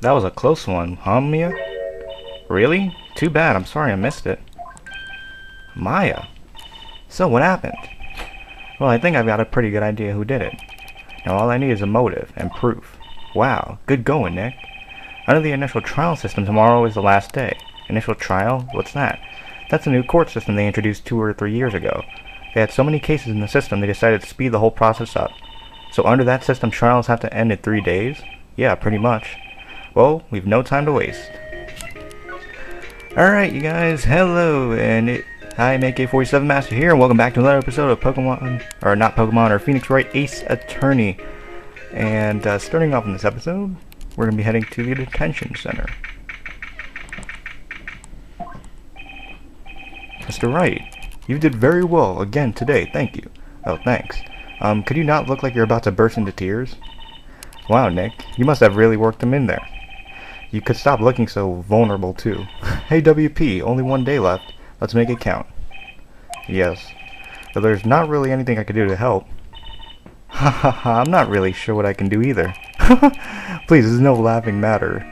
That was a close one, huh, Mia? Really? Too bad. I'm sorry I missed it. Maya? So what happened? Well, I think I've got a pretty good idea who did it. Now all I need is a motive and proof. Wow, good going, Nick. Under the initial trial system, tomorrow is the last day. Initial trial? What's that? That's a new court system they introduced 2 or 3 years ago. They had so many cases in the system, they decided to speed the whole process up. So under that system, trials have to end in 3 days? Yeah, pretty much. Well, we've no time to waste. Alright, you guys, hello, and I'm AK-47 Master here, and welcome back to another episode of Pokemon, or not Pokemon, or Phoenix Wright Ace Attorney. And starting off in this episode, we're going to be heading to the Detention Center. Mr. Wright, you did very well again today, thank you. Oh, thanks. Could you not look like you're about to burst into tears? Wow, Nick, you must have really worked them in there. You could stop looking so vulnerable, too. Hey, WP, only 1 day left. Let's make it count. Yes. But there's not really anything I could do to help. Ha ha ha, I'm not really sure what I can do either. Please, this is no laughing matter.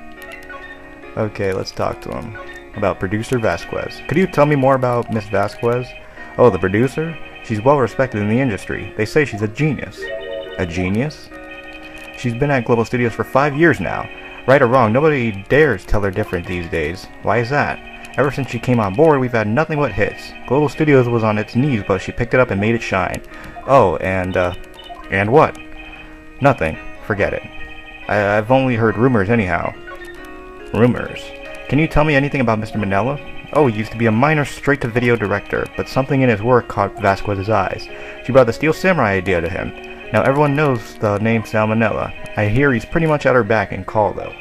Okay, let's talk to him. About producer Vasquez. Could you tell me more about Miss Vasquez? Oh, the producer? She's well respected in the industry. They say she's a genius. A genius? She's been at Global Studios for 5 years now. Right or wrong, nobody dares tell her different these days. Why is that? Ever since she came on board, we've had nothing but hits. Global Studios was on its knees, but she picked it up and made it shine. Oh, and what? Nothing. Forget it. I've only heard rumors anyhow. Rumors? Can you tell me anything about Mr. Manila? Oh, he used to be a minor straight-to-video director, but something in his work caught Vasquez's eyes. She brought the Steel Samurai idea to him. Now everyone knows the name Salmonella. I hear he's pretty much at her beck and call, though.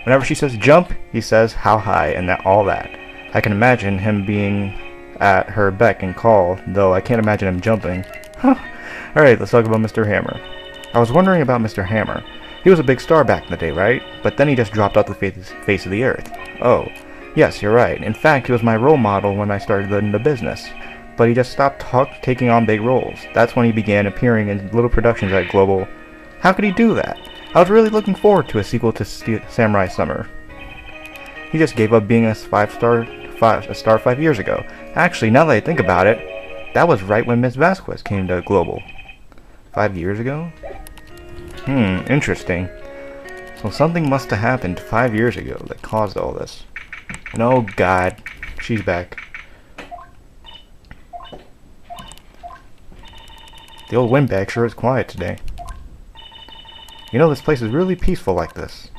Whenever she says jump, he says how high and all that. I can imagine him being at her beck and call, though I can't imagine him jumping. Alright, let's talk about Mr. Hammer. I was wondering about Mr. Hammer. He was a big star back in the day, right? But then he just dropped off the face of the earth. Oh, yes, you're right. In fact, he was my role model when I started in the business. But he just stopped taking on big roles. That's when he began appearing in little productions at Global. How could he do that? I was really looking forward to a sequel to Samurai Summer. He just gave up being a star 5 years ago. Actually, now that I think about it, that was right when Miss Vasquez came to Global. 5 years ago? Interesting. So something must have happened 5 years ago that caused all this. And oh god, she's back. The Old Windbag sure is quiet today. You know, this place is really peaceful like this.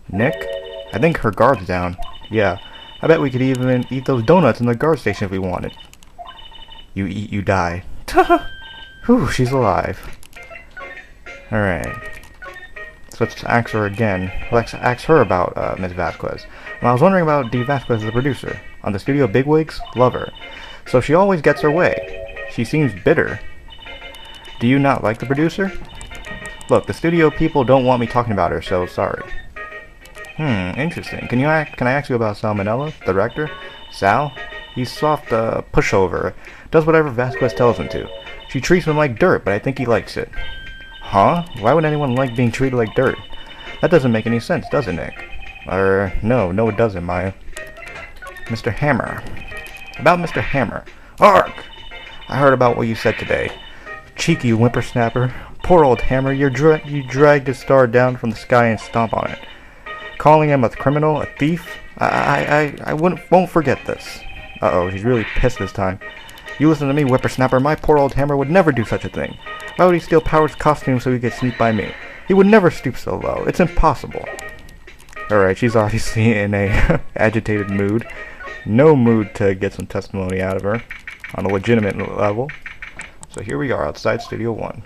Nick? I think her guard's down. Yeah, I bet we could even eat those donuts in the guard station if we wanted. You eat, you die. Whew, she's alive. Alright. So let's ask her again. Let's ask her about Ms. Vasquez. Well, I was wondering about D. Vasquez, the producer. On the studio bigwigs? Love her. So she always gets her way. She seems bitter. Do you not like the producer? Look, the studio people don't want me talking about her, so sorry. Interesting. Can I ask you about Salmonella, the director? Sal? He's soft, pushover. Does whatever Vasquez tells him to. She treats him like dirt, but I think he likes it. Huh? Why would anyone like being treated like dirt? That doesn't make any sense, does it, Nick? No, it doesn't, Maya. Mr. Hammer. About Mr. Hammer. Ark! I heard about what you said today. Cheeky whippersnapper. Poor old Hammer, you dragged his star down from the sky and stomp on it. Calling him a criminal, a thief? I won't forget this. Uh-oh, she's really pissed this time. You listen to me, whippersnapper. My poor old Hammer would never do such a thing. Why would he steal Power's costume so he could sneak by me? He would never stoop so low. It's impossible. Alright, she's obviously in a agitated mood. No mood to get some testimony out of her on a legitimate level. So here we are outside Studio 1.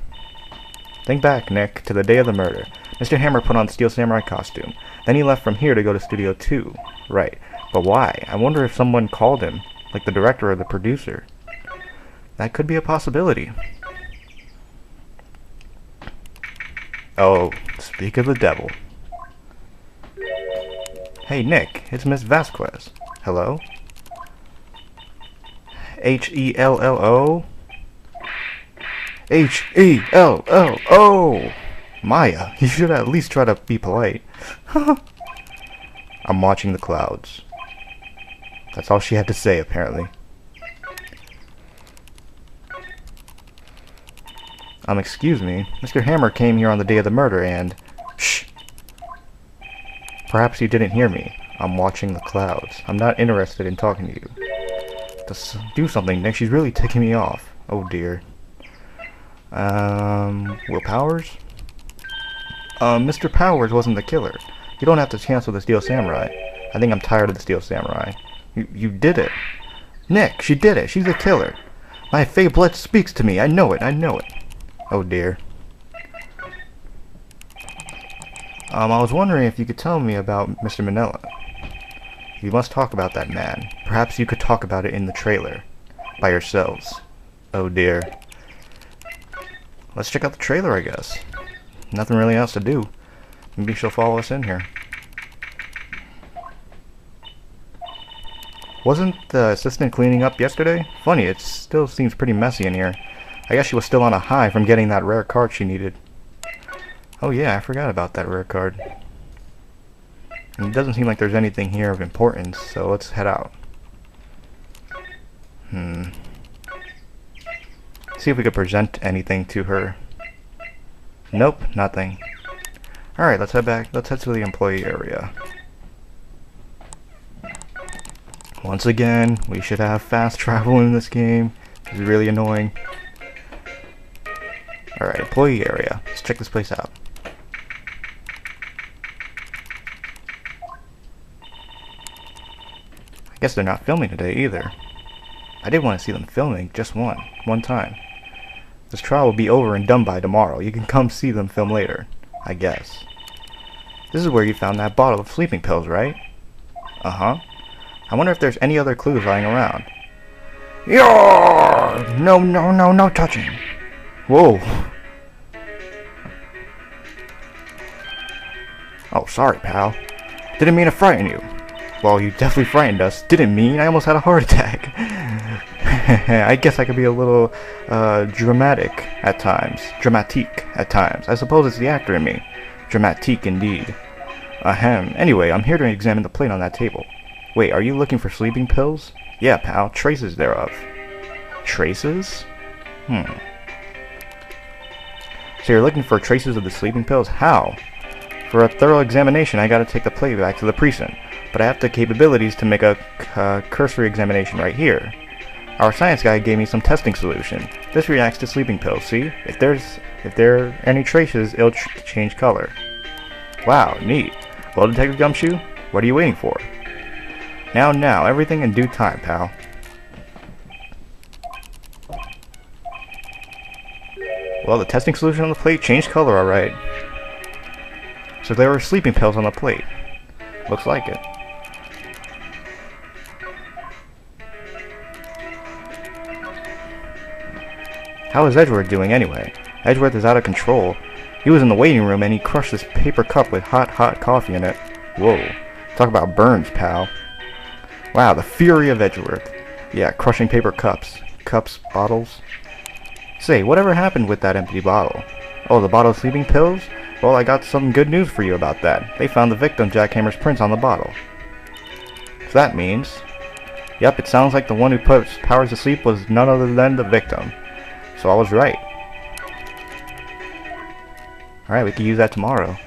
Think back, Nick, to the day of the murder. Mr. Hammer put on Steel Samurai costume. Then he left from here to go to Studio 2. Right. But why? I wonder if someone called him, like the director or the producer. That could be a possibility. Oh, speak of the devil. Hey, Nick, it's Miss Vasquez. Hello? H-E-L-L-O? H-E-L-L-O! Maya, you should at least try to be polite. I'm watching the clouds. That's all she had to say, apparently. Excuse me. Mr. Hammer came here on the day of the murder and... Shh! Perhaps you didn't hear me. I'm watching the clouds. I'm not interested in talking to you. Just do something, Nick. She's really ticking me off. Oh dear. Will Powers? Mr. Powers wasn't the killer. You don't have to cancel the Steel Samurai. I think I'm tired of the Steel Samurai. You did it. Nick, she did it. She's the killer. My fey blood speaks to me. I know it. I know it. Oh dear. I was wondering if you could tell me about Mr. Manila. You must talk about that man. Perhaps you could talk about it in the trailer. By yourselves. Oh dear. Let's check out the trailer, I guess. Nothing really else to do. Maybe she'll follow us in here. Wasn't the assistant cleaning up yesterday? Funny, it still seems pretty messy in here. I guess she was still on a high from getting that rare card she needed. Oh yeah, I forgot about that rare card. And it doesn't seem like there's anything here of importance, so let's head out. See if we could present anything to her. Nope, nothing. Alright, let's head back. Let's head to the employee area. Once again, we should have fast travel in this game. It's really annoying. Alright, employee area. Let's check this place out. I guess they're not filming today either. I did want to see them filming just one time. This trial will be over and done by tomorrow. You can come see them film later, I guess. This is where you found that bottle of sleeping pills, right? Uh-huh. I wonder if there's any other clues lying around. Yo! No touching. Whoa. Oh, sorry, pal. Didn't mean to frighten you. Well, you definitely frightened us. Didn't mean. I almost had a heart attack. I guess I could be a little dramatic at times. Dramatique at times. I suppose it's the actor in me. Dramatique indeed. Ahem. Anyway, I'm here to examine the plate on that table. Wait, are you looking for sleeping pills? Yeah, pal. Traces thereof. Traces? So you're looking for traces of the sleeping pills? How? For a thorough examination, I gotta take the plate back to the precinct. But I have the capabilities to make a cursory examination right here. Our science guy gave me some testing solution. This reacts to sleeping pills, see? If there are any traces, it'll change color. Wow, neat. Well, Detective Gumshoe, what are you waiting for? Now, everything in due time, pal. Well, the testing solution on the plate changed color, alright. So there were sleeping pills on the plate. Looks like it. How is Edgeworth doing anyway? Edgeworth is out of control. He was in the waiting room and he crushed this paper cup with hot coffee in it. Whoa. Talk about burns, pal. Wow, the fury of Edgeworth. Yeah, crushing paper cups. Cups, bottles. Say, whatever happened with that empty bottle? Oh, the bottle of sleeping pills? Well, I got some good news for you about that. They found the victim Jackhammer's prints on the bottle. So that means... Yep, it sounds like the one who put Powers to sleep was none other than the victim. So I was right. Alright, we can use that tomorrow.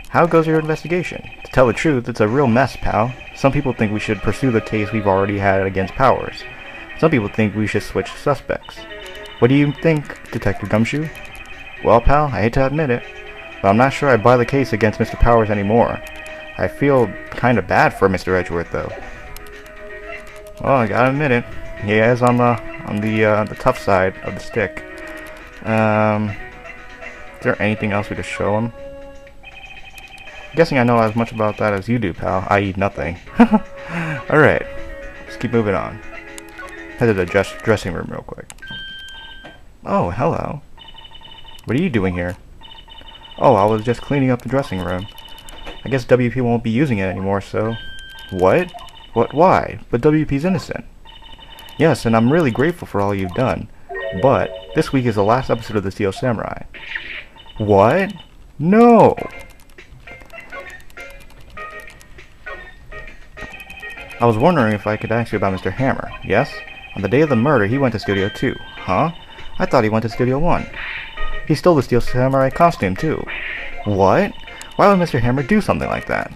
How goes your investigation? To tell the truth, it's a real mess, pal. Some people think we should pursue the case we've already had against Powers. Some people think we should switch suspects. What do you think, Detective Gumshoe? Well, pal, I hate to admit it, but I'm not sure I buy the case against Mr. Powers anymore. I feel kind of bad for Mr. Edgeworth, though. Well, I gotta admit it. He is on the tough side of the stick. Is there anything else we could show him? I'm guessing I know as much about that as you do, pal, i.e. nothing. Alright, let's keep moving on. Head to the dressing room real quick. Oh, hello. What are you doing here? Oh, I was just cleaning up the dressing room. I guess WP won't be using it anymore, so... What? Why? But WP's innocent. Yes, and I'm really grateful for all you've done. But, this week is the last episode of the Steel Samurai. What? No! I was wondering if I could ask you about Mr. Hammer. Yes? On the day of the murder, he went to Studio 2. Huh? I thought he went to Studio 1. He stole the Steel Samurai costume, too. What? Why would Mr. Hammer do something like that?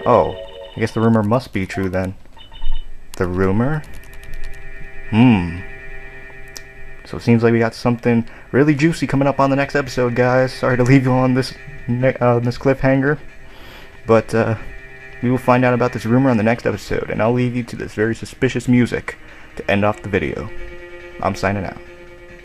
Oh, I guess the rumor must be true then. The rumor? So it seems like we got something really juicy coming up on the next episode, guys. Sorry to leave you on this this cliffhanger, but we will find out about this rumor on the next episode, and I'll leave you to this very suspicious music to end off the video. I'm signing out.